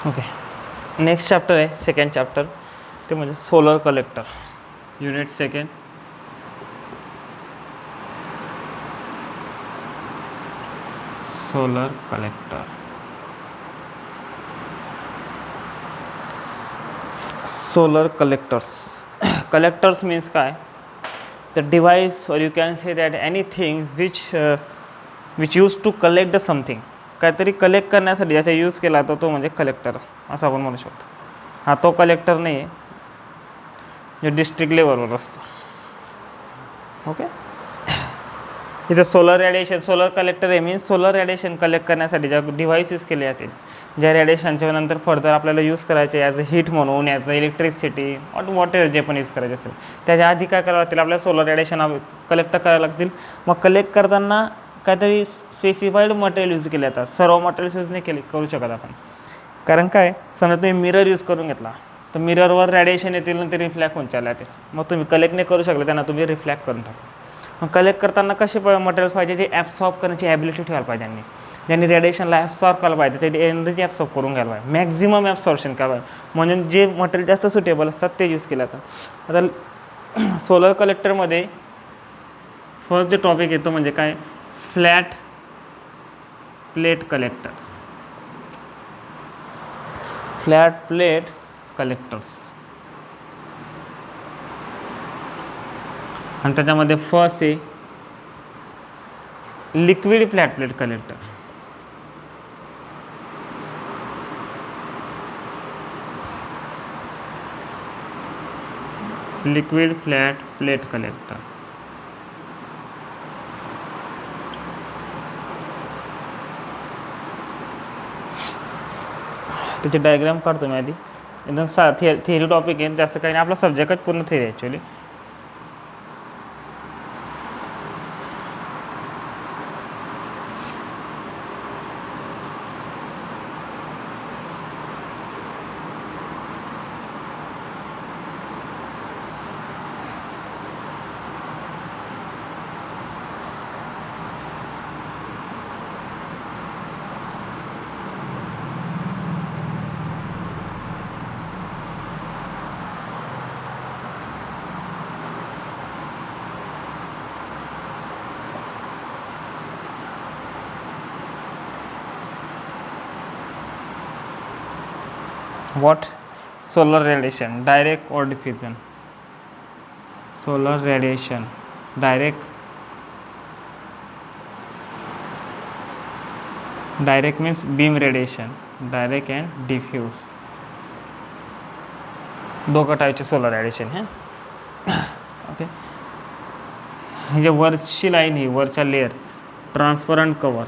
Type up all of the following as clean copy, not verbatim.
Okay, next chapter आहे second chapter, ते म्हणजे solar collector. Unit second, solar collector. Solar collectors. Collectors means काय, the device or you can say that anything which use to collect the something. काहीतरी collect करण्यासाठी ज्याचा use केला तर तो म्हणजे कलेक्टर असं आपण म्हणू शकतो. हा तो कलेक्टर नाही आहे जो डिस्ट्रिक्ट लेवलवर असतो. ओके, इथं सोलर रेडिएशन, सोलर कलेक्टर आहे मीन्स सोलर रेडिएशन कलेक्ट करण्यासाठी ज्या डिव्हाइस यूज केले जातील, ज्या रेडिएशनच्या नंतर फर्दर आपल्याला यूज करायचे ॲज अ हीट म्हणून, ॲज अ इलेक्ट्रिसिटी वॉट जे पण यूज करायचे असेल, त्याच्या आधी काय करावं लागतील, आपल्याला सोलर रेडिएशन कलेक्ट करावं लागतील. मग कलेक्ट करताना काहीतरी स्पेसिफाईड मटेरियल यूज केले जातात. सर्व मटेरियल्स यूज नाही करू शकत आपण, कारण काय, समजा तुम्ही मिरर यूज करून घेतला तर मिररवर रेडिएशन येतील आणि ते रिफ्लॅक्ट होऊन चालले जातील. मग तुम्ही कलेक्ट नाही करू शकले, त्यांना तुम्ही रिफ्लॅक्ट करून टाका. मग कलेक्ट करताना कसे मटेरियल्स पाहिजे, जे ॲब्सॉर्ब करण्याची ॲबिलिटी ठेवायला पाहिजे त्यांनी, ज्यांनी रेडिएशनला ॲब्सॉर्ब करायला पाहिजे, त्याची एनर्जी ॲब्सॉर्ब करून घ्यायला पाहिजे, मॅक्झिमम ॲब्सॉर्प्शन करायला पाहिजे, म्हणून जे मटेरियल जास्त सुटेबल असतात ते यूज केले जातात. आता सोलर कलेक्टरमध्ये फर्स्ट जे टॉपिक येतो म्हणजे काय, flat plate collector. Flat plate collectors, आणि त्याच्यामध्ये फर्स्ट आहे liquid flat plate collector. Liquid flat plate collector. त्याची डायग्राम काढतो मी आधी. एकदम थिअरी टॉपिक आहे, जास्त काही नाही, आपला सब्जेक्टच पूर्ण थिअरी आहे actually. What? Solar radiation, direct or diffusion? Solar radiation, direct. Direct means beam radiation, direct and diffuse. दोघं टाईपचे सोलर रेडिएशन हे. ओके, ही जे वरची लाईन ही वरच्या layer, transparent cover.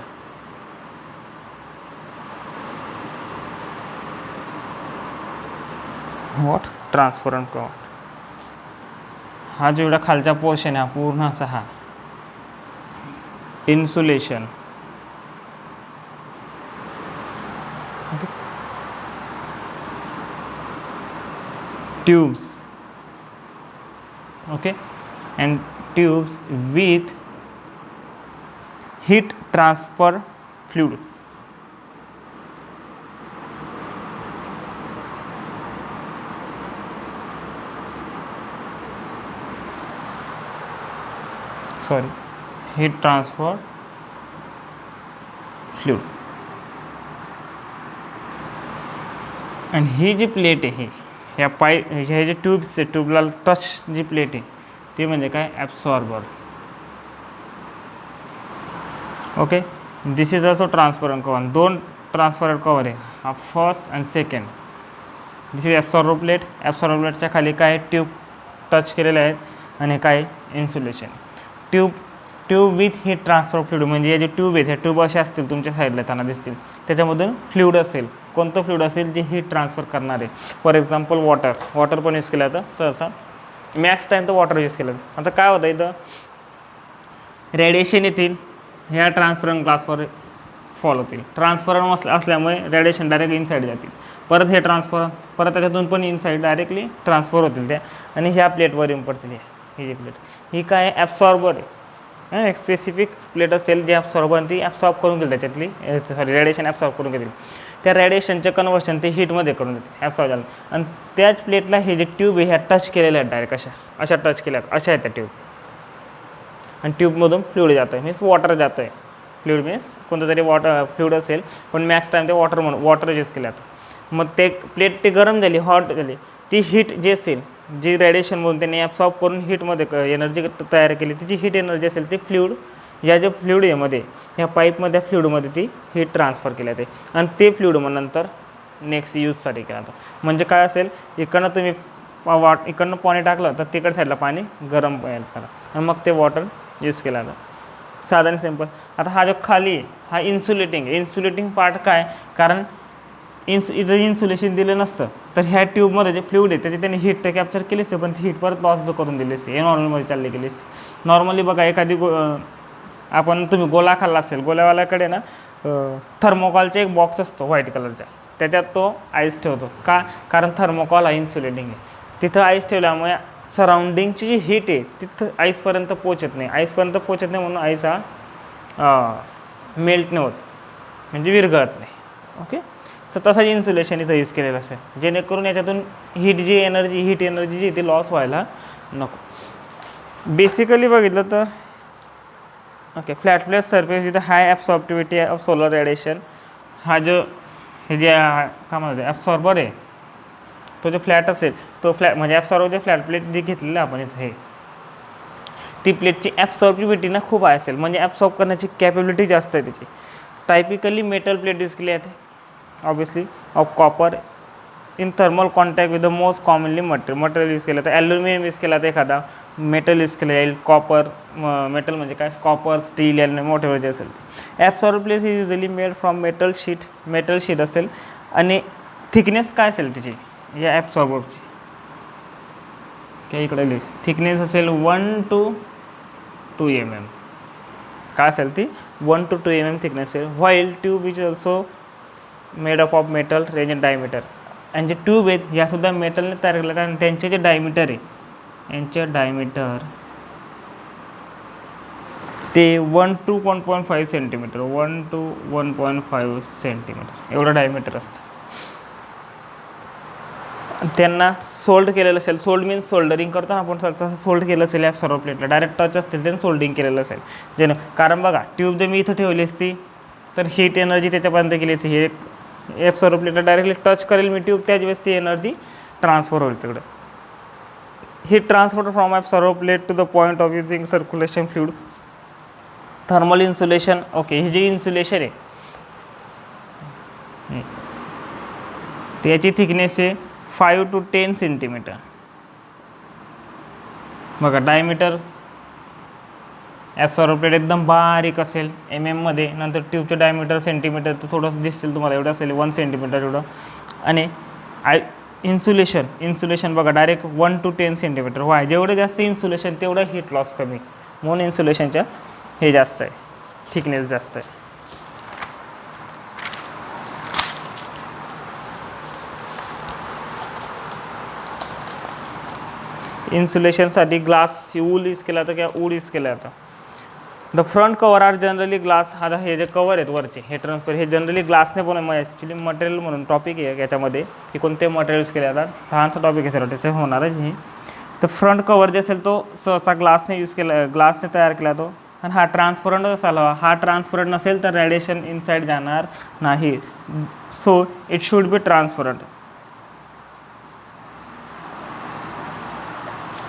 What? Transparent cover. हा जो एवढा खालचा पोर्शन आहे हा पूर्ण असा हा insulation. Tubes. Okay, and tubes with heat transfer fluid. Sorry, heat transfer fluid. आणि ही जी प्लेट आहे ह्या हे जे ट्यूब्स आहे, ट्यूबला टच जी प्लेट आहे ती म्हणजे काय, absorber. Okay, this is also transparent cover. दोन ट्रान्सपरंट कवर आहे, हा first and second. This is absorber plate. Absorber प्लेटच्या खाली काय ट्यूब टच केलेले आहेत आणि काय insulation. Tube with heat transfer fluid, म्हणजे हे जे ट्यूब आहेत ह्या ट्यूब असे असतील तुमच्या साईडला त्यांना दिसतील, त्याच्यामधून फ्लुइड असेल. कोणतं फ्लुइड असेल, जे हीट ट्रान्सफर करणार आहे. फॉर एक्झाम्पल वॉटर पण यूज केलं जातं सहसा. मॅक्स टाईम तर वॉटर यूज केलं जातं. आता काय होतं, इथं रेडिएशन येतील, ह्या ट्रान्सपरंट ग्लासवर फॉल होतील. ट्रान्सपरंट असल्यामुळे रेडिएशन डायरेक्ट इनसाईड जातील. परत हे परत त्याच्यातून पण इनसाईड डायरेक्टली ट्रान्सफर होतील त्या, आणि ह्या प्लेटवर येऊन पडतील. ही जी प्लेट ही काय ॲब्सॉर्बर आहे. एक स्पेसिफिक प्लेट असेल जी ॲब्सॉर्बन ती ॲब्सॉर्ब करून घेईल त्याच्यातली सॉरी रेडिएशन ॲब्सॉर्ब करून घेतील. त्या रेडिएशनचं कन्वर्शन ते हीटमध्ये करून देते ॲब्सॉर्ब झालं. आणि त्याच प्लेटला हे जे ट्यूब आहे ह्या टच केलेल्या आहेत डायरेक्ट अशा टच केल्या अशा आहेत त्या ट्यूब. आणि ट्यूबमधून फ्लुइड जातं आहे मीन्स वॉटर जातं आहे. फ्लुइड मीन्स कोणतं तरी फ्लुइड असेल पण मॅक्स टाईम ते वॉटर यूज केलं जातं. मग ते प्लेट ते गरम झाली हॉट झाली ती हीट जी असेल जी रेडिएशनमधून त्यांनी ॲब्सॉर्ब करून हीटमध्ये एनर्जी तयार केली ती जी हीट एनर्जी असेल ती फ्लुइड या जे फ्लुइड यामध्ये ह्या पाईपमध्ये फ्लुइडमध्ये ती हीट ट्रान्सफर केली जाते. आणि ते फ्लुइड मग नंतर नेक्स्ट यूजसाठी केलं जातं. म्हणजे काय असेल इकडनं तुम्ही इकडनं पाणी टाकलं तर तिकडच्या साईडला पाणी गरम करा आणि मग ते वॉटर यूज केलं जातं. साधारण सिंपल. आता हा जो खाली हा इन्सुलेटिंग पार्ट काय कारण इथं इन्सुलेशन दिलं नसतं तर ह्या ट्यूबमध्ये जे फ्लुइड आहे त्याची त्यांनी हीट तर कॅप्चर केली असते पण ती हीट परत लॉस करून दिली असते. हे नॉर्मलमध्ये चालली गेली असते. नॉर्मली बघा एखादी तुम्ही गोला खाल्ला असेल गोल्यावाल्याकडे ना थर्मोकॉलचा एक बॉक्स असतो व्हाईट कलरचा त्याच्यात तो आईस ठेवतो का कारण थर्मोकॉल हा इन्सुलेटिंग आहे. तिथं आईस ठेवल्यामुळे सराउंडिंगची जी हीट आहे तिथं आईसपर्यंत पोचत नाही म्हणून आईस हा मेल्ट नाही होत म्हणजे विरघळत नाही. ओके. तर तसंच इन्सुलेशन इथं यूज केलेलं असेल जेणेकरून याच्यातून हीट एनर्जी जी ती लॉस व्हायला नको. बेसिकली बघितलं तर okay flat plate surface with high absorptivity of solar radiation हा जो हे जे काय म्हणतात ॲब्सॉर्बर आहे तो जो फ्लॅट असेल तो म्हणजे ॲब्सॉर्बर जे फ्लॅट प्लेट जी घेतलेली आपण इथं हे ती प्लेटची ॲब्सॉर्बिव्हिटी ना खूप असेल म्हणजे ॲब्सॉर्ब करण्याची कॅपेबिलिटी जास्त आहे त्याची. टायपिकली मेटल प्लेट यूज केली जाते obviously of copper in thermal contact with the most commonly material use केलं तर ॲल्युमिनियम यूज केला तर एखादा मेटल यूज केलं जाईल कॉपर मेटल म्हणजे काय कॉपर स्टील या मोठे जे असेल ते. Absorber plate is usually made from metal sheet असेल आणि थिकनेस काय असेल तिची या ॲब्सॉर्बरची काय इकडे थिकनेस असेल 1 to 2 mm काय असेल ती 1 to 2 mm थिकनेस असेल. While tube is also made up of metal range in diameter आणि जे ट्यूब आहेत ह्यासुद्धा मेटलने तयार केल्या कारण त्यांचे जे डायमीटर आहे यांचे डायमीटर ते 1 to 1.5 सेंटीमीटर 1 to 1.5 सेंटीमीटर एवढं डायमीटर असतं. त्यांना सोल्ड केलेलं असेल सोल्ड मीन्स सोल्डरिंग करताना आपण तसं सोल्ड केलं असेल ॲब्सॉर्बर प्लेटला डायरेक्ट टच असतील त्यांनी सोल्डिंग केलेलं असेल कारण बघा ट्यूब जर मी इथं ठेवली असती तर हीट एनर्जी त्याच्यापर्यंत गेली असती. हे ॲब्सॉर्बर प्लेटला डायरेक्टली टच करेल मी ट्यूब त्याच वेळेस ती एनर्जी ट्रान्सफर होईल तिकडे. Heat transfer from absorber plate to the point of using circulation fluid thermal insulation. Okay हे जे इन्सुलेशन आहे त्याची थिकनेस आहे 5 to 10 सेंटीमीटर. बघा डायमीटर ॲब्सॉर्बर प्लेट एकदम बारीक असेल मध्ये नंतर ट्यूबचं डायमीटर सेंटीमीटर तर थोडंसं दिसतील तुम्हाला एवढं असेल 1 सेंटीमीटर एवढं. आणि इन्सुलेशन बघा डायरेक्ट 1 to 10 सेंटीमीटर. व्हाय जेवढं जास्त इन्सुलेशन तेवढं हीट लॉस कमी म्हणून इन्सुलेशनच्या हे जास्त आहे थिकनेस जास्त आहे. इन्सुलेशनसाठी ग्लास वूल यूज केला जातं किंवा वूड यूज केला जातं. The front cover are generally glass. आता हे जे कवर आहेत वरचे हे ट्रान्सफर हे जनरली ग्लासने पण ॲक्च्युली मटेरियल म्हणून टॉपिक आहे याच्यामध्ये की कोणते मटेरियल यूज केले जातात लहानसा टॉपिक आहे सर त्याचं होणार आहे. तर फ्रंट कवर जे असेल तो सहसा ग्लासने तयार केला जातो आणि हा ट्रान्सपरंट असायला हा ट्रान्सपरंट नसेल तर रेडिएशन इनसाईड जाणार नाही. So it should be transparent.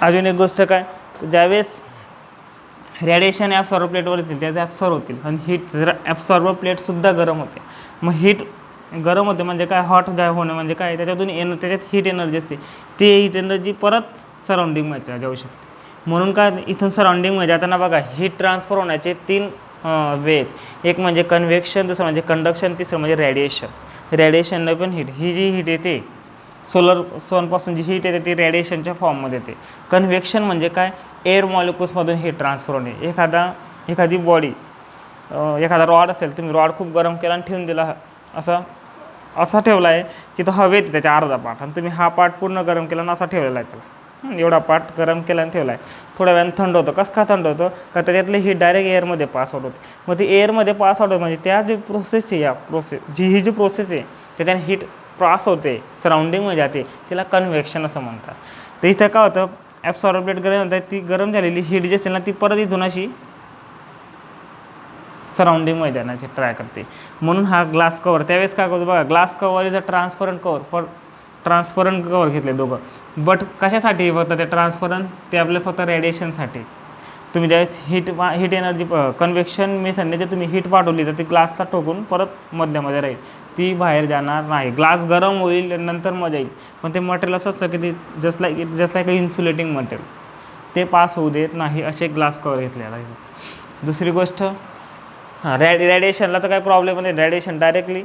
अजून एक गोष्ट काय ज्यावेळेस रेडिएशन ॲब्सॉर्बर प्लेटवर येतील त्याचे ॲब्सॉर्ब होतील आणि हीट जर ॲब्सॉर्बर प्लेटसुद्धा गरम होते. मग हीट गरम होते म्हणजे काय हॉट होणं म्हणजे काय त्याच्यातून त्याच्यात हीट एनर्जी असते ती हीट एनर्जी परत सराउंडिंगमध्ये जाऊ शकते. म्हणून काय इथून सराउंडिंगमध्ये जाताना बघा हीट ट्रान्सफर होण्याचे 3 वे आहेत. एक म्हणजे कन्व्हेक्शन दुसरं म्हणजे कंडक्शन तिसरं म्हणजे रेडिएशनला पण ही जी हीट येते सनपासून जी हीट येते ती रेडिएशनच्या फॉर्ममध्ये येते. कन्व्हेक्शन म्हणजे काय एअर मॉलिक्युल्समधून हीट ट्रान्सफर होणे. एखादी बॉडी एखादा रॉड असेल तुम्ही रॉड खूप गरम केला आणि ठेवून दिला असा ठेवला आहे की तो हवेत त्याच्या अर्धा पार्ट आणि तुम्ही हा पार्ट पूर्ण गरम केला आणि असा ठेवलेला आहे त्याला एवढा पार्ट गरम केला आणि ठेवला आहे. थोड्या वेळानं थंड होतं. कसं का थंड होतं? का त्याच्यातले हीट डायरेक्ट एअरमध्ये पास आउट होते. मग ते एअरमध्ये पास आउट होतं म्हणजे त्या जी प्रोसेस आहे, या ही जी प्रोसेस आहे त्याच्याने हीट पास होते, सराउंडिंगमध्ये जाते, तिला कन्व्हेक्शन असं म्हणतात. तर इथं काय होतं, ॲब्सॉर्बेट गरम होतं, ती गरम झालेली हीट जी असेल ना ती परत इथून अशी सराउंडिंगमध्ये जाण्याची ट्राय करते. म्हणून हा ग्लास कवर त्यावेळेस काय करतो बघा, glass cover is a transparent cover. For transparent cover घेतले दोघं. बट कशासाठी फक्त ते ट्रान्सपरंट? ते आपले फक्त रेडिएशनसाठी. तुम्ही ज्यावेळेस हीट एनर्जी कन्व्हेक्शन मेथडने जर तुम्ही हीट पाठवली तर ती ग्लासला ठोकून परत मधल्यामध्ये राहील, ती बाहेर जाणार नाही. ग्लास गरम होईल नंतर मजा येईल, पण ते मटेरियल असं असतं की ते जस्ट लाईक इन्सुलेटिंग मटेरियल, ते पास होऊ देत नाही. असे ग्लास कवर घेतलेला आहे. दुसरी गोष्ट, रेडिएशनला तर काही प्रॉब्लेम नाही. रेडिएशन डायरेक्टली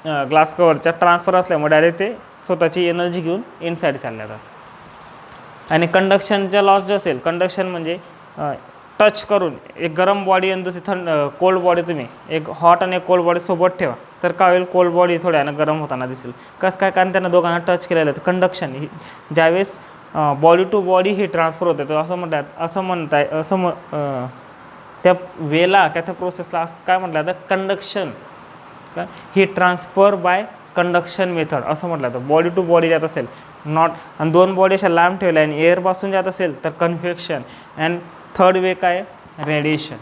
ग्लास कवरच्या ट्रान्सफर असल्यामुळे डायरेक्ट ते स्वतःची एनर्जी घेऊन इनसाईड चालल्या जातात. आणि कंडक्शनच्या लॉस जे असेल, कंडक्शन म्हणजे टच करून एक गरम बॉडी आणि दुसरी कोल्ड बॉडी, तुम्ही एक हॉट आणि एक कोल्ड बॉडी सोबत ठेवा तर काय होईल, कोल्ड बॉडी थोड्यानं गरम होताना दिसेल. कसं काय? कारण त्यांना दोघांना टच केलेलं आहे. कंडक्शन ही ज्यावेळेस बॉडी टू बॉडी ही ट्रान्सफर होते, तर असं त्या वेला त्या प्रोसेसला असं काय म्हटलं जातं, कंडक्शन. का heat transfer bye conduction method असं म्हटलं जातं. बॉडी टू बॉडी जात असेल नॉट, आणि दोन बॉडी अशा लांब ठेवल्या आणि एअरपासून जात असेल तर कन्व्हेक्शन. अँड थर्ड वे काय, रेडिएशन.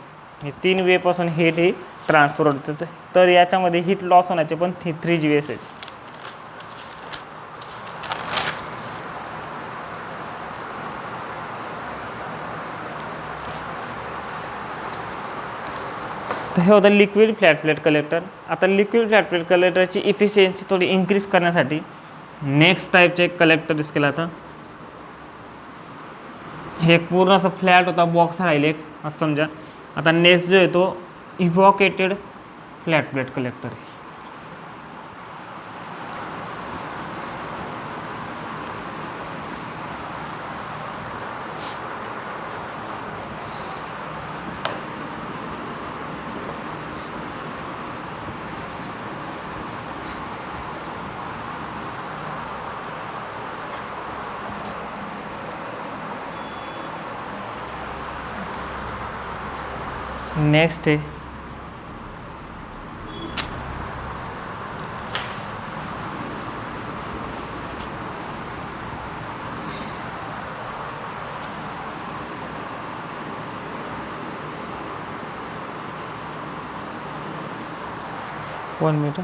हे 3 वेपासून हीट ही ट्रान्सफर होते. तर याच्यामध्ये हीट लॉस होण्याचे पण 3 वेस आहेत. तर हे होतं लिक्विड फ्लॅट प्लेट कलेक्टर. आता लिक्विड फ्लॅट प्लेट कलेक्टरची इफिशियन्सी थोडी इन्क्रीज करण्यासाठी नेक्स्ट टाईपचे एक कलेक्टर यूज केला होता. हे पूर्ण असं फ्लॅट होता, बॉक्स राहिले एक असं समजा. आता नेक्स्ट जो आहे तो इव्हॉकेटेड फ्लॅट प्लेट कलेक्टर आहे. नेक्स्ट आहे वन मिनिट.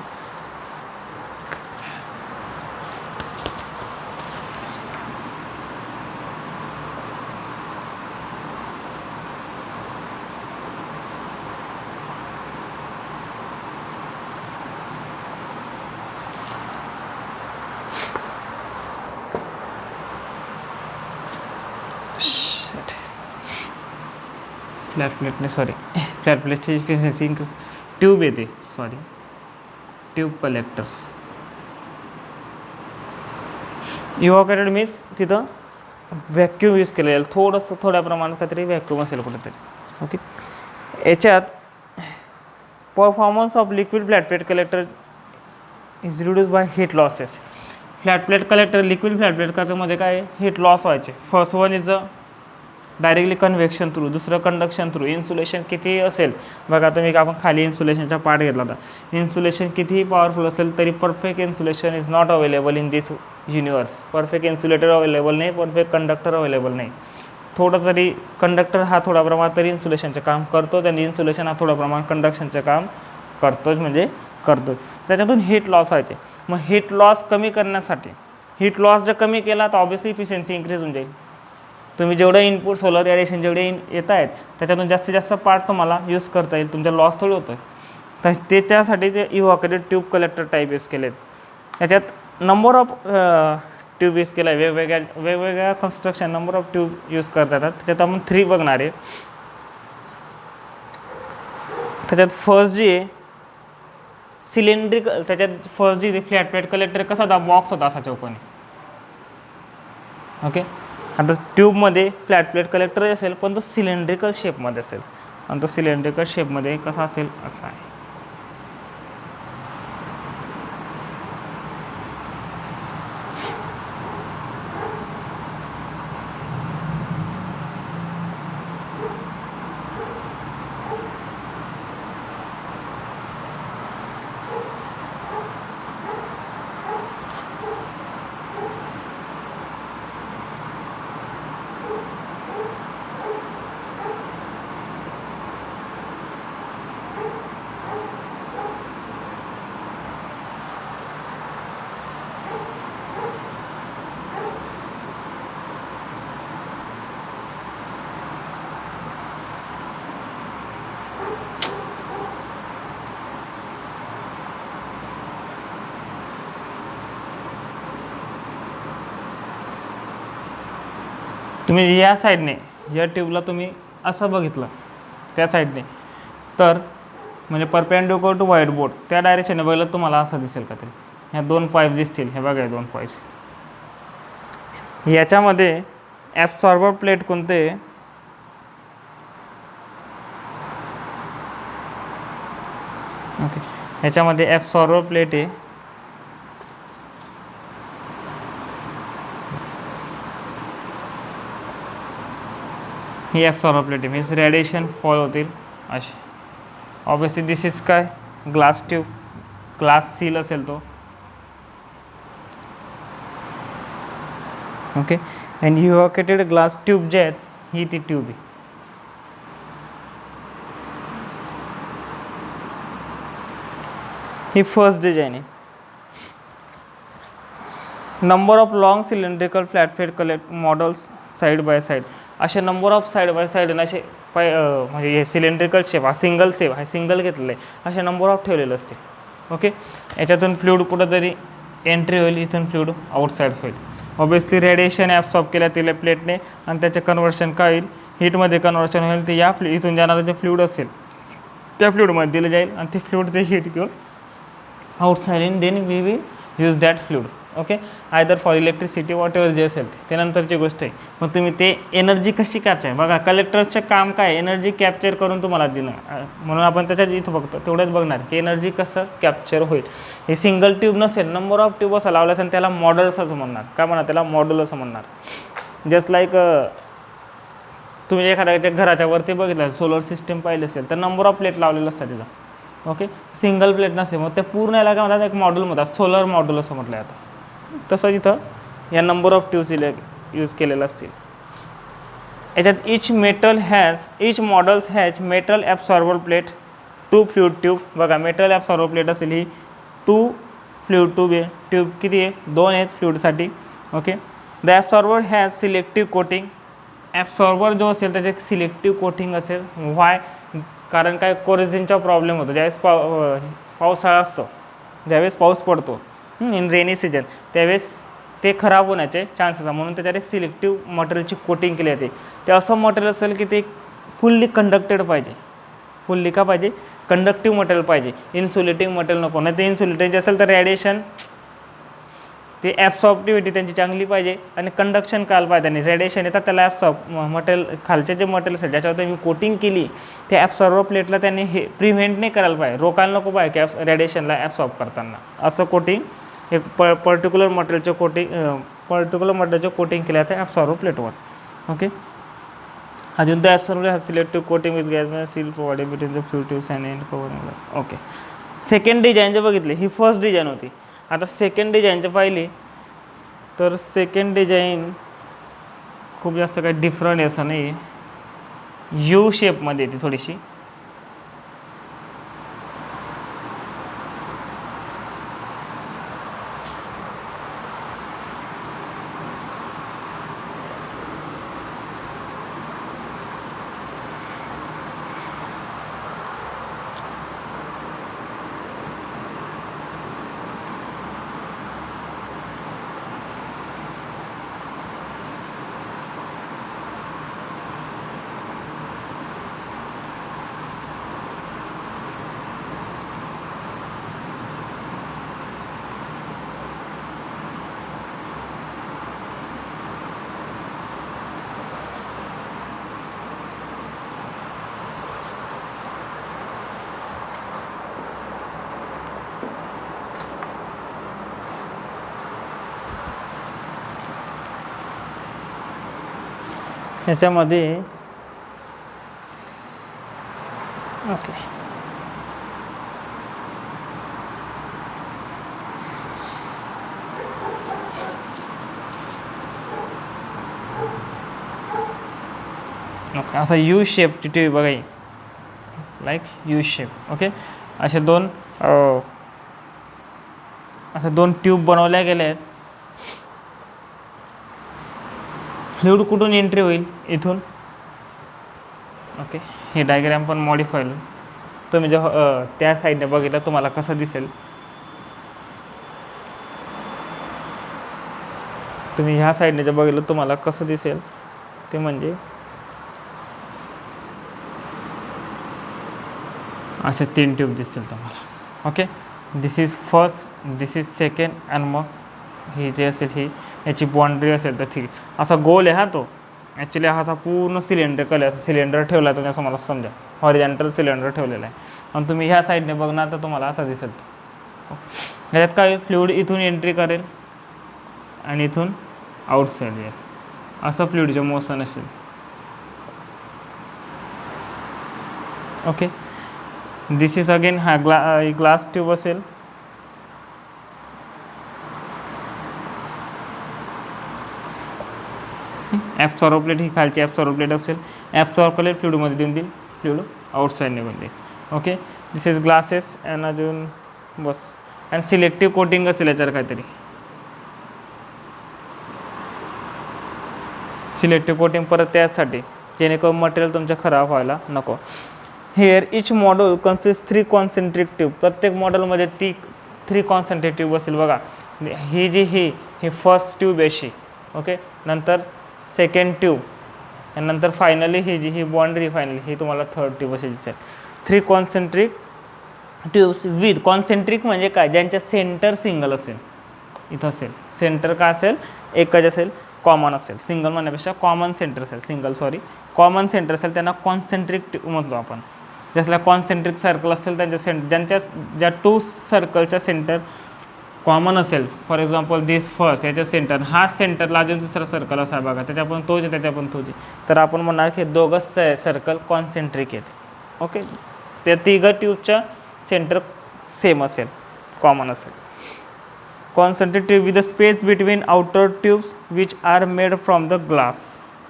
फ्लॅट प्लेटने फ्लॅट प्लेटची इफिशियन्सी इन्क्रीज. ट्यूब येते, ट्यूब कलेक्टर्स. इव्हॉकेटेड मीन्स तिथं व्हॅक्यूम यूज केलेलं, थोड्या प्रमाणात काहीतरी व्हॅक्यूम असेल कुठेतरी. ओके. याच्यात performance of liquid flat plate collector is reduce by heat losses. Flat plate collector, liquid flat plate कलेक्टरमध्ये काय हीट लॉस व्हायचे. First one is directly convection through, दुसरं कंडक्शन थ्रू. इन्सुलेशन किती असेल बघा तुम्ही, आपण खाली इन्सुलेशनचा पार्ट घेतला होता. इन्सुलेशन कितीही पॉवरफुल असेल तरी perfect insulation is not available in this universe. Perfect insulator available नाही, परफेक्ट कंडक्टर अवेलेबल नाही. थोडं तरी कंडक्टर हा थोडा प्रमाणात तरी इन्सुलेशनचं काम करतो, आणि इन्सुलेशन हा थोडा प्रमाणात कंडक्शनचं काम करतोच म्हणजे करतो. त्याच्यातून हीट लॉस व्हायचे. मग हीट लॉस कमी करण्यासाठी, हीट लॉस जर कमी केला तर ऑब्व्हियसली इफिशियन्सी इन्क्रीज होऊन जाईल. तुम्ही जेवढं इनपुट सोलर रेडिएशन जेवढे येत आहेत त्याच्यातून जास्तीत जास्त पार्ट तुम्हाला यूज करता येईल, तुमचा लॉस थोडी होतो आहे. तर ते त्यासाठी जे इव्हॉकेटेड ट्यूब कलेक्टर टाईप यूज केलेत. त्याच्यात नंबर ऑफ ट्यूब यूज केला आहे, वेगवेगळ्या construction number of tube use करता येतात. त्याच्यात आपण 3 बघणार आहे. त्याच्यात फर्स्ट जी आहे सिलेंड्रिकल, त्याच्यात फर्स्ट जी फ्लॅट प्लेट कलेक्टर कसा होता, बॉक्स होता असा चौकोनी. ओके. आता ट्यूबमध्ये फ्लॅट प्लेट कलेक्टर असेल पण तो सिलेंड्रिकल शेपमध्ये असेल, आणि तो सिलेंड्रिकल शेपमध्ये कसा असेल, असा आहे. तुम्ही या साईडने या ट्यूबला तुम्ही असं बघितलं त्या साईडने तर म्हणजे परपेंडिक्युलर टू व्हाईट बोर्ड त्या डायरेक्शनने बघितलं तुम्हाला असं दिसेल का तरी ह्या 2 पाईप्स दिसतील. हे बघा 2 पाईप्स. याच्यामध्ये ॲब्सॉर्बर प्लेट कोणते ओके ह्याच्यामध्ये ॲब्सॉर्बर प्लेट आहे. ही ॲब्सॉर्बर प्लेट आहे मीन्स रेडिएशन फॉल होतील अशी. ऑब्वियसली दिस इज काय ग्लास ट्यूब ग्लास सील असेल तो okay. And evacuated glass tube जे आहेत ही ती ट्यूब आहे. ही फर्स्ट डिझाईन आहे. Number of long cylindrical flat plate collect models side by side असे number of side by side आणि असे म्हणजे हे सिलेंड्रिकल शेप हा सिंगल शेप हा सिंगल घेतलेला आहे असे नंबर ऑफ ठेवलेले असते. ओके याच्यातून फ्लुइड कुठंतरी एंट्री होईल इथून फ्लुइड आउटसाईड होईल. ऑब्वियसली रेडिएशन ॲब्सॉर्ब केल्या तिला प्लेटने आणि त्याचे कन्वर्शन काय होईल हीटमध्ये कन्वर्शन होईल ते या इथून जाणारं जे फ्लुइड असेल त्या फ्लुइडमध्ये दिलं जाईल आणि ते फ्लुइड ते हीट घेऊन outside in then we will use that fluid. Okay either for electricity whatever जे असेल ते नंतरची गोष्ट आहे. मग तुम्ही ते एनर्जी कशी कॅप्चर बघा कलेक्टर्सचं काम काय एनर्जी कॅप्चर करून तुम्हाला दिलं म्हणून आपण त्याच्यात इथं बघतो तेवढंच बघणार की एनर्जी कसं कॅप्चर होईल. हे सिंगल ट्यूब नसेल नंबर ऑफ ट्यूब असं लावलं असेल त्याला मॉडेल्स असं म्हणणार. काय म्हणणार त्याला मॉड्यूल असं म्हणणार. जस्ट लाईक तुम्ही एखाद्या घराच्या वरती बघितलं सोलर सिस्टीम पाहिलं असेल तर नंबर ऑफ प्लेट लावलेलं असतात तिथं. ओके सिंगल प्लेट नसते मग ते पूर्ण याला काय म्हणतात एक मॉड्यूल म्हणतात सोलर मॉड्यूल असं म्हटलं जातं. तसं इथं या नंबर ऑफ ट्यूब्स यूज केलेलं असतील. याच्यात each models has metal absorber plate 2 fluid tube. बघा मेटल ॲब्सॉर्बर प्लेट असेल ही 2 फ्लुइड ट्यूब आहे. ट्यूब किती आहे 2 आहेत फ्लुइडसाठी. Okay the absorber has selective coating. Absorber जो असेल त्याचे सिलेक्टिव्ह कोटिंग असेल. व्हाय कारण काय कोरेझिनचा प्रॉब्लेम होतो ज्यावेळेस पावसाळा असतो ज्यावेळेस पाऊस पडतो इन रेनी सीजन त्यावेळेस ते खराब होण्याचे चान्सेस आहे म्हणून त्याच्यात एक सिलेक्टिव्ह मटेरियलची कोटिंग केली जाते. ते असं मटेरियल असेल की ते फुल्ली कंडक्टेड पाहिजे. फुल्ली का पाहिजे कंडक्टिव्ह मटेरियल पाहिजे इन्सुलेटिंग मटेरियल नको. नाही ते इन्सुलेटिंग असेल तर रेडिएशन ते ॲब्सॉर्बिव्हिटी त्यांची चांगली पाहिजे आणि कंडक्शन काल पाहिजे आणि रेडिएशन येतात त्याला मटेरियल खालचे जे मटेरियल असेल ज्याच्यावर त्यांनी कोटिंग केली ते ॲब्सॉर्बर प्लेटला त्यांनी हे प्रिव्हेंट नाही करायला पाहिजे रोकायला नको पाहिजे की रेडिएशनला ॲब्सॉर्ब करताना असं कोटिंग एक पर्टिक्युलर मटेरियलचं कोटिंग केलं जातं ॲब्सॉर्बर प्लेटवर. ओके अजून the absorber has selective coating with gas seal provided between the fluid tubes and end covering glass. Okay second design जे बघितले ही फर्स्ट डिझाईन होती. आता सेकंड डिझाईनचं पाहिली तर सेकंड डिझाईन खूप जास्त काही डिफरंट असं नाही यू शेपमध्ये येते थोडीशी. ह्याच्यामध्ये ओके ओके असा यू शेप टी व्ही बघा लाईक यू शेप. ओके असे दोन ट्यूब बनवल्या गेल्या आहेत. फ्लुइड कुठून एंट्री होईल इथून. ओके हे डायग्राम पण मॉडिफाय होईल तुम्ही जेव्हा त्या साईडने बघितलं तुम्हाला कसं दिसेल. तुम्ही ह्या साईडने जे बघितलं तुम्हाला कसं दिसेल ते म्हणजे अशा 3 ट्यूब दिसतील तुम्हाला. Okay, this is first, this is second, आणि मग ही जी असेल ही याची बाउंड्री असेल तर ठीक. असा गोल आहे हा तो. ॲक्च्युली हा असा पूर्ण सिलेंड्रिकल आहे, असं सिलेंडर ठेवला आहे तुम्ही असं मला समजा, हॉरिझॉन्टल सिलेंडर ठेवलेला आहे. आणि तुम्ही ह्या साईडने बघणार तर तुम्हाला असं दिसेल. ह्याच्यात काय फ्लुइड इथून एंट्री करेल आणि इथून आउटसाईड येईल, असं फ्लुइडचे मोशन असेल. ओके, दिस इज अगेन हा ग्लास ट्यूब असेल. ॲब्सॉर्बलेट ही खालची ॲब्सॉर्बलेट असेल. ॲब्सॉर्बलेट फ्लुइडमध्ये देऊन देईल, फ्लुइड आउटसाईड निघून देईल. Okay, this is glasses and अजून बस. अँड सिलेक्टिव्ह कोटिंग असेल याच्यावर काहीतरी, सिलेक्टिव्ह कोटिंग परत त्यासाठी जेणेकरून मटेरियल तुमचं खराब व्हायला नको. Here each model consist 3 concentric tube. प्रत्येक मॉडेलमध्ये 3 कॉन्सेंट्रिक ट्यूब असेल बघा. ही फर्स्ट ट्यूब अशी. ओके, नंतर सेकंड ट्यूब, आणि नंतर फायनली ही बाउंड्री फायनली ही तुम्हाला थर्ड ट्यूब अशी दिसेल. 3 कॉन्सेंट्रिक ट्यूब्स विथ कॉन्सेंट्रिक म्हणजे काय, ज्यांच्या सेंटर सिंगल असेल. इथं असेल सेंटर का असेल, एकच असेल, कॉमन असेल. सिंगल म्हणण्यापेक्षा कॉमन सेंटर असेल, सिंगल सॉरी कॉमन सेंटर असेल त्यांना कॉन्सेंट्रिक ट्यूब म्हणतो आपण. जसला कॉन्सेंट्रिक सर्कल असेल त्यांच्या ज्या 2 सर्कलच्या सेंटर कॉमन असेल. फॉर एक्झाम्पल दिस फर्स्ट, याच्या सेंटर हा सेंटरला अजून दुसरा सर्कल असा बघा, त्याच्या पण तोच आहे, त्याच्या पण तोच आहे, तर आपण म्हणणार की दोघंच सर्कल कॉन्सेंट्रिक आहेत. ओके, त्या 3 ट्यूबच्या सेंटर सेम असेल, कॉमन असेल. Concentric tube with the space between outer tubes which are made from the glass.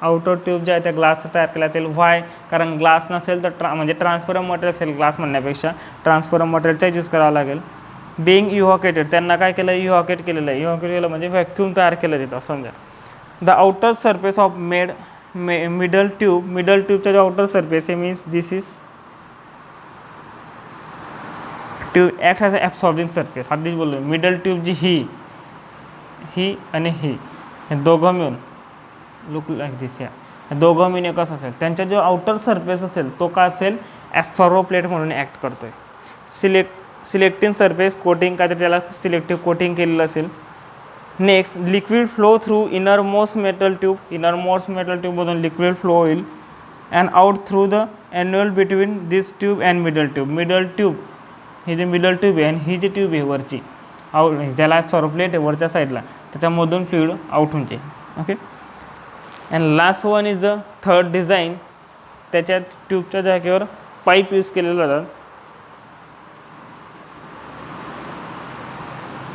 Outer tube ज्या आहे त्या ग्लासचं तयार केल्या जातील. व्हाय, कारण ग्लास नसेल तर म्हणजे ट्रान्सपरंट मटेरियल असेल, ग्लास म्हणण्यापेक्षा ट्रान्सपरंट मटेरियलचा यूज करावा लागेल. बिंग युहॉकेटेड, त्यांना काय केलं, युहॉकेट केलेलं आहे. युहॉकेट केलं म्हणजे व्हॅक्यूम तयार केलं तिथं समजा. The outer surface of middle ट्यूबचा जो आउटर सरफेस आहे means this is tube act as a absorbing surface. आधीच बोललो मिडल ट्यूब जी ही आणि ही हे दोघं मिळून लुक लाईक दिस, या दोघं मिळून एकच असेल. त्यांचा जो आउटर सरफेस असेल तो का असेल, ॲब्सॉर्बो प्लेट म्हणून ॲक्ट करतो आहे. सिलेक्टिंग सरफेस कोटिंग काय तर त्याला सिलेक्टिव्ह कोटिंग केलेलं असेल. Next, liquid flow through innermost metal tube. Innermost metal ट्यूबमधून लिक्विड फ्लो होईल and out through the annular between this tube and middle tube. Middle tube ही जी मिडल ट्यूब आहे आणि ही जी ट्यूब आहे वरची त्याला सॉर्प्लेट आहे वरच्या साईडला, त्याच्यामधून फ्लुइड आउट होऊन जाईल. Okay, and last one is the third design. त्याच्या ट्यूबच्या जागेवर पाईप यूज केलेलं जातात.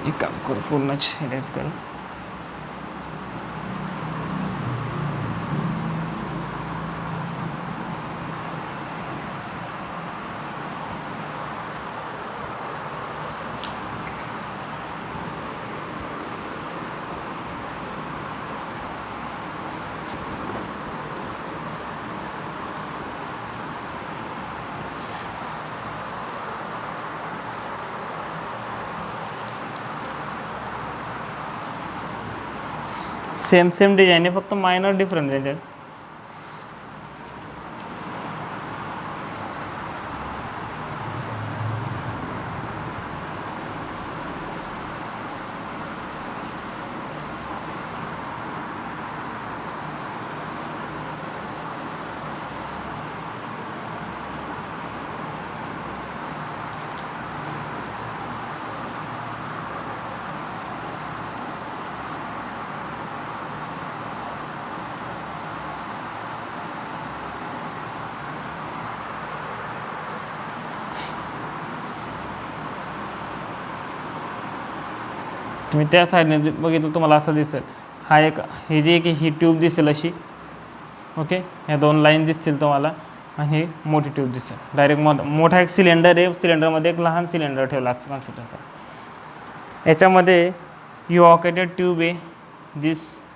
एक काम करू, पूर्णच इरेज करू. सेम डिझाईन आहे, फक्त मायनर डिफरन्स आहे त्यात. तुम्ही त्या साईडने बघितलं तुम्हाला असं दिसेल. हा एक ही जी एक ही ट्यूब दिसेल अशी. ओके, ह्या 2 लाईन दिसतील तुम्हाला आणि ही मोठी ट्यूब दिसेल. डायरेक्ट मोठा एक सिलेंडर आहे, सिलेंडरमध्ये एक लहान सिलेंडर ठेवला असं कन्सिडर करा. याच्यामध्ये युहॉकेटेड ट्यूब आहे.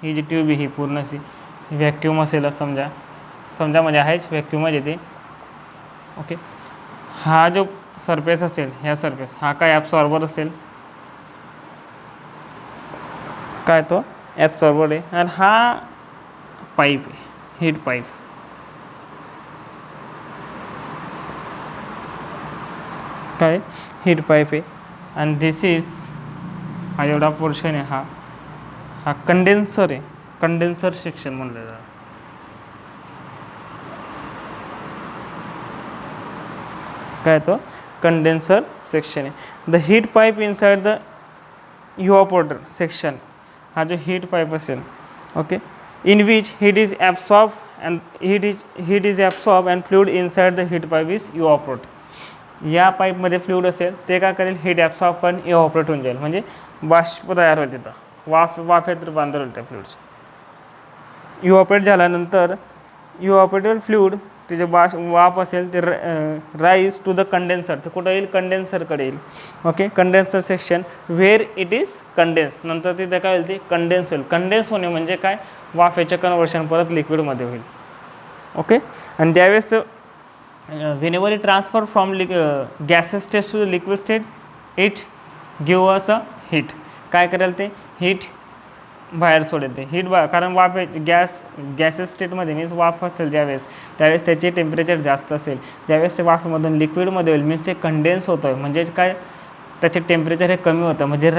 ही जी ट्यूब आहे ही पूर्ण अशी व्हॅक्यूम असेल असं समजा म्हणजे आहेच व्हॅक्यूमच येते. ओके, हा जो सरफेस असेल ह्या सरफेस हा काय ॲब्सॉर्बर असेल, काय तो ॲब्सॉर्बर आहे. आणि हा पाईप आहे, हीट पाईप. काय हीट पाईप आहे. आणि दिस इज, हा एवढा पोर्शन आहे, हा कंडेन्सर आहे. कंडेन्सर सेक्शन म्हणलं जातं. काय तो कंडेन्सर सेक्शन आहे. The heat pipe inside the evaporator section, हा जो हीट पाईप असेल, okay, in which heat is absorb and heat is absorb and fluid inside the heat pipe is evaporate. या पाईपमध्ये फ्लुइड असेल ते काय करेल, हीट ॲब्सॉर्ब पण इव्हॅपोरेट होऊन जाईल, म्हणजे बाष्प तयार होईल तिथं, वाफेत रूपांतर होईल त्या फ्लुइडचं. इव्हॅपोरेट झाल्यानंतर इव्हॅपोरेटेड फ्लुइड, ते जे वाफ असेल ते राईज टू द कंडेन्सर, ते कुठं येईल, कंडेन्सरकडे येईल. Okay, condenser section where it is condense, नंतर तिथे काय होईल, ते कंडेन्स होईल. कंडेन्स होणे म्हणजे काय, वाफेचे कन्वर्शन परत लिक्विडमध्ये होईल. ओके, आणि त्यावेळेस whenever it transfer from gaseous state to the liquid state, it give us a heat. काय करेल, ते हीट बाहेर सोडेल, ते हीट कारण वाफे गॅसेस स्टेटमध्ये मीन्स वाफ असेल त्यावेळेस त्याचे टेम्परेचर जास्त असेल, ज्यावेळेस ते वाफेमधून लिक्विडमध्ये होईल मीन्स ते कंडेन्स होतं आहे, म्हणजे काय त्याचे टेम्परेचर हे कमी होतं. म्हणजे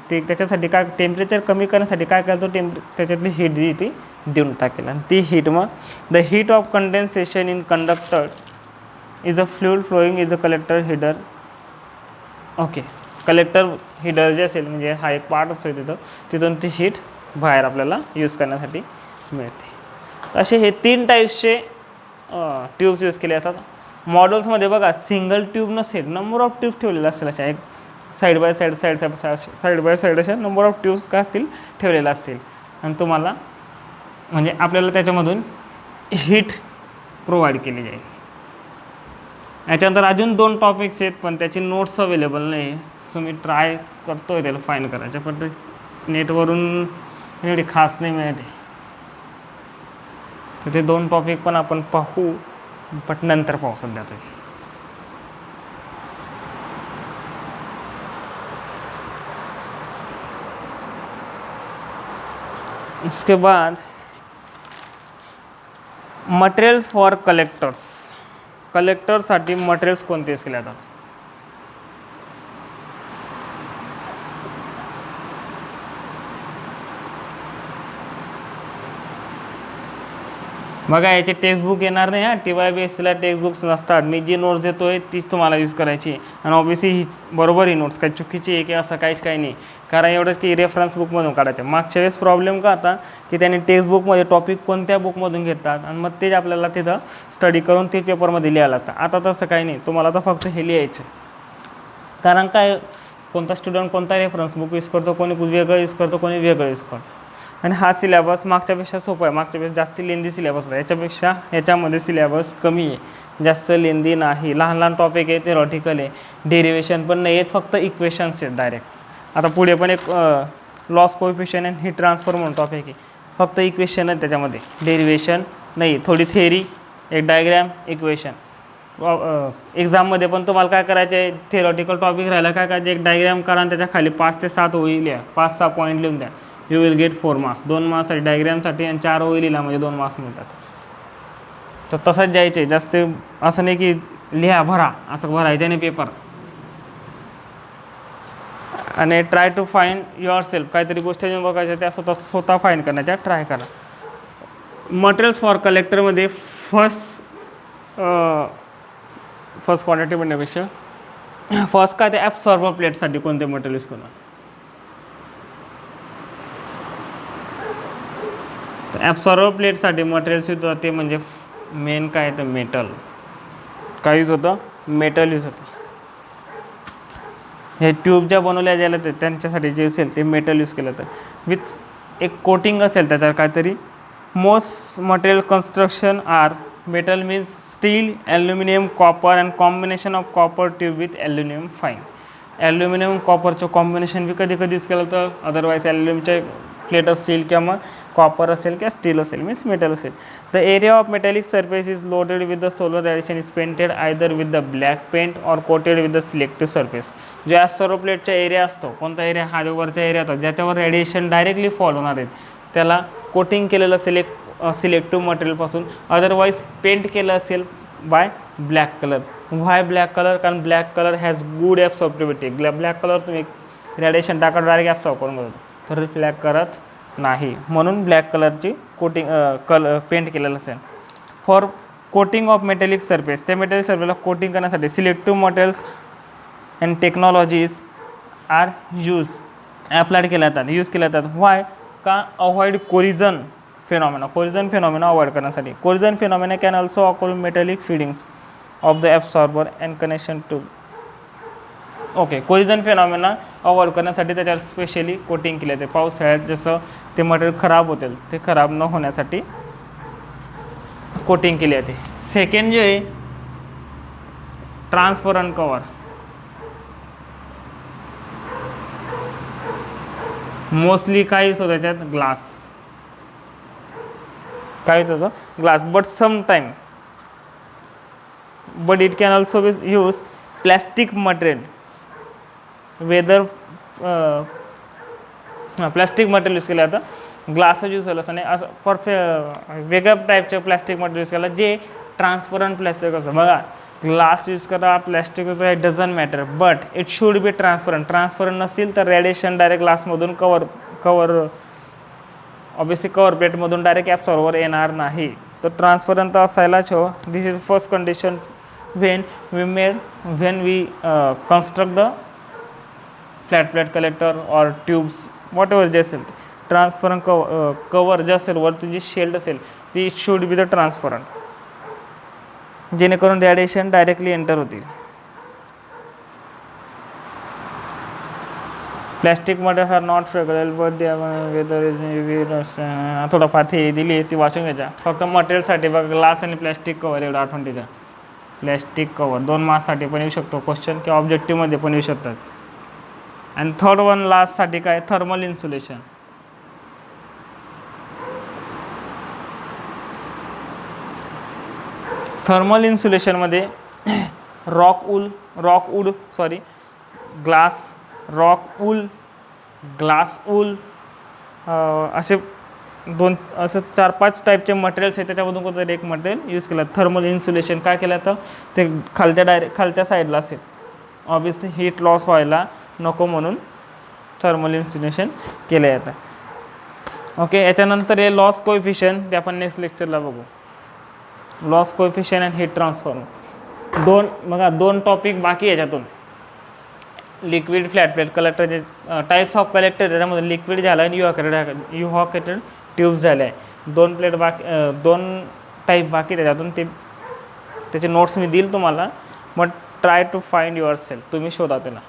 ते त्याच्यासाठी काय, टेम्परेचर कमी करण्यासाठी काय करतो, त्याच्यातली हीट जी ती देऊन टाकेल. आणि ती हीट मग the heat of condensation in conductor is a fluid flowing is a collector header. Okay, collector header जे असेल म्हणजे हा एक पार्ट असतो तिथून ती हीट बाहेर आपल्याला यूज करण्यासाठी मिळते. असे हे 3 टाईप्सचे ट्यूब्स यूज केले असतात. मॉडेल्समध्ये बघा सिंगल ट्यूब नसेल, नंबर ऑफ ट्यूब्स ठेवलेले असतील, अशा एक साईड बाय साईड अशा नंबर ऑफ ट्यूब्स काय असतील ठेवलेल्या असतील, आणि तुम्हाला म्हणजे आपल्याला त्याच्यामधून हीट प्रोव्हाइड केली जाईल. याच्यानंतर अजून 2 टॉपिक्स आहेत पण त्याची नोट्स अवेलेबल नाही आहे, सो मी ट्राय करतो आहे त्याला फाईंड करायचं, पण ते नेटवरून एवढी खास नाही मिळते. तर ते 2 टॉपिक पण आपण पाहू, बट नंतर पाहू सध्या तरी. इसके बाद मटेरियल्स फॉर कलेक्टर्स. कलेक्टरसाठी मटेरियल्स कोणते यूज केले जातात. बघा याचे टेक्स्टबुक येणार नाही, TYBSCला टेक्स्टबुक्स नसतात. मी जी नोट्स देतोय तीच तुम्हाला यूज करायची, आणि ऑब्व्हियसली ही बरोबर ही नोट्स काही चुकीची आहे की असं काही नाही, कारण एवढंच की रेफरन्स बुकमधून काढायचं. मागच्या वेळेस प्रॉब्लेम का आता की त्यांनी टेक्स्टबुकमध्ये टॉपिक कोणत्या बुकमधून घेतात आणि मग ते आपल्याला तिथं स्टडी करून ते पेपरमध्ये लिहायला लागतं. आता तसं काही नाही, तुम्हाला तर फक्त हे लिहायचं. कारण काय, कोणता स्टुडंट कोणता रेफरन्स बुक यूज करतो, कोणी वेगळं यूज करतो, कोणी वेगळं यूज करतो. आणि हा सिलेबस मागच्यापेक्षा सोपा आहे, मागच्यापेक्षा जास्त लेंदी सिलेबस होता, याच्यापेक्षा याच्यामध्ये सिलेबस कमी आहे, जास्त लेंदी नाही. लहान टॉपिक आहे, थेरॉटिकल आहे, डेरिवेशन पण नाही आहेत, फक्त इक्वेशन्स आहेत डायरेक्ट. आता पुढे पण एक loss coefficient and heat transfer म्हणून टॉपिक आहे, फक्त इक्वेशन आहे त्याच्यामध्ये, डेरिवेशन नाही, थोडी थेअरी, एक डायग्रॅम, इक्वेशन. एक्झाममध्ये पण तुम्हाला काय करायचं आहे, थेरॉटिकल टॉपिक राहिला काय करायचं, एक डायग्रॅम करा आणि त्याच्या खाली 5 ते 7 ओळी लिहा, 5-6 पॉईंट लिहून द्या, यू विल गेट 4 मार्क्स. 2 मार्क्ससाठी डायग्रॅमसाठी, आणि 4 ओळी लिहिला म्हणजे 2 मार्क्स मिळतात. तर तसंच जायचे, जास्त असं नाही की लिहा भरा, असं भरायचं नाही पेपर. आणि try to find yourself, काहीतरी गोष्टी बघायच्या त्या स्वतः फाइंड करण्याच्या ट्राय करा. मटेरियल्स फॉर कलेक्टरमध्ये फर्स्ट क्वांटिटी म्हणण्यापेक्षा फर्स्ट काय ते ॲब्सॉर्बर प्लेटसाठी कोणते मटेरियल यूज करणार. तर ॲब्सॉर्बर प्लेटसाठी मटेरियल्स यूज होते म्हणजे मेन काय तर मेटल. काय यूज होतं, मेटल यूज होतं. हे ट्यूब ज्या बनवल्या गेल्या ते त्यांच्यासाठी जे असेल ते मेटल यूज केलं जातं विथ एक कोटिंग असेल त्याच्यावर काहीतरी. Most material construction are metal means steel, aluminium, copper and combination of copper tube with aluminium fine. Aluminium कॉपरचं कॉम्बिनेशन बी कधी यूज केलं तर, अदरवाईज ॲल्युमिनियमचे प्लेट असतील किंवा मग कॉपर असेल किंवा स्टील असेल मीन्स मेटल असेल. The area of metallic surface is loaded with the solar radiation is painted either with the black paint और coated with the selective surface. जो ॲब्सॉर्बर प्लेटचा एरिया असतो, कोणता एरिया, हा जो वरचा एरिया होता ज्याच्यावर रेडिएशन डायरेक्टली फॉल होणार आहेत त्याला कोटिंग केलेलं असेल एक सिलेक्टिव्ह मटेरियलपासून, अदरवाईज पेंट केलं असेल by black colour. Why black colour? कारण black colour has good absorptivity. Black colour तुम्ही रेडिएशन टाका डायरेक्ट ॲब्सॉर्ब करून बघतो, तर रिफ्लॅक्ट करत नाही, म्हणून ब्लॅक कलरची कोटिंग पेंट केलेलं असेल. For coating of metallic surface, त्या मेटॅलिक सरफेसला कोटिंग करण्यासाठी selective materials and technologies are applied केल्या जातात, यूज केल्या जातात. व्हाय? का अवॉइड कोरिजन फेनॉमेना अवॉइड करण्यासाठी. Corrosion phenomena can also occur metallic fittings of the absorber and connection to. Okay, corrosion phenomena avoid करण्यासाठी त्याच्यावर स्पेशली कोटिंग केले जाते. पावसाळ्यात जसं ते मटेरियल खराब होतील, ते खराब न होण्यासाठी कोटिंग केली जाते. सेकंड जे आहे ट्रान्सपरंट कवर. मोस्टली काय यूज होतं त्याच्यात? ग्लास. काय यूज होतं? Glass. But it can also be use plastic material. Whether plastic material use केलं जातं. ग्लास यूज केलं असं नाही, असं वेगळ्या टाईपचे प्लॅस्टिक मटेरियल यूज केलं जे ट्रान्सपरंट प्लॅस्टिक असतं. बघा, ग्लास यूज करा, प्लॅस्टिक यूज करा, it doesn't matter, but it should be transparent नसतील तर रेडिएशन डायरेक्ट ग्लासमधून कवर ऑब्वियसली कवर प्लेटमधून डायरेक्ट ॲब्सॉर्बर येणार नाही. तर ट्रान्सपरंट असायलाच हवं. This is first condition when we construct the flat plate collector or tubes, whatever जे असेल. ट्रान्सपरंट कवर जे असेल वरती जी शेल्ड असेल ती शुड बी द ट्रान्सपरंट, जेणेकरून रेडिएशन डायरेक्टली एंटर होतील. Plastic material are not fragile but they weather is थोडंफार थे दिली ती वाचून घ्यायच्या. फक्त मटेरियलसाठी बघा, ग्लास आणि प्लॅस्टिक कवर एवढं आठवण द्यायचं. प्लॅस्टिक कवर 2 मार्क्ससाठी पण येऊ शकतो क्वेश्चन, किंवा ऑब्जेक्टिव्हमध्ये पण येऊ शकतात. आणि थर्ड वन लास्टसाठी काय? Thermal insulation. थर्मल इन्सुलेशनमध्ये ग्लास वूल असे 4-5 टाईपचे मटेरियल्स आहेत, त्याच्यामधून कोणतरी एक मटेरियल यूज केलं. थर्मल इन्सुलेशन काय केलं तर ते खालच्या साईडला असेल, ऑब्वियसली हीट लॉस व्हायला नको म्हणून थर्मल इन्सुलेशन केलं जातं. ओके, याच्यानंतर हे लॉस कोएफिशियंट, ते आपण नेक्स्ट लेक्चरला बघू. Loss coefficient and heat transfer. दोन टॉपिक बाकी याच्यातून. लिक्विड फ्लॅट प्लेट कलेक्टर, जे टाईप्स ऑफ कलेक्टर, त्याच्यामध्ये लिक्विड झालं आणि युव्हॅक्युएटेड ट्यूब्स झाले आहे. 2 टाईप बाकी त्याच्यातून. त्याचे नोट्स मी देईल तुम्हाला, but try to find yourself, तुम्ही शोधा त्याला.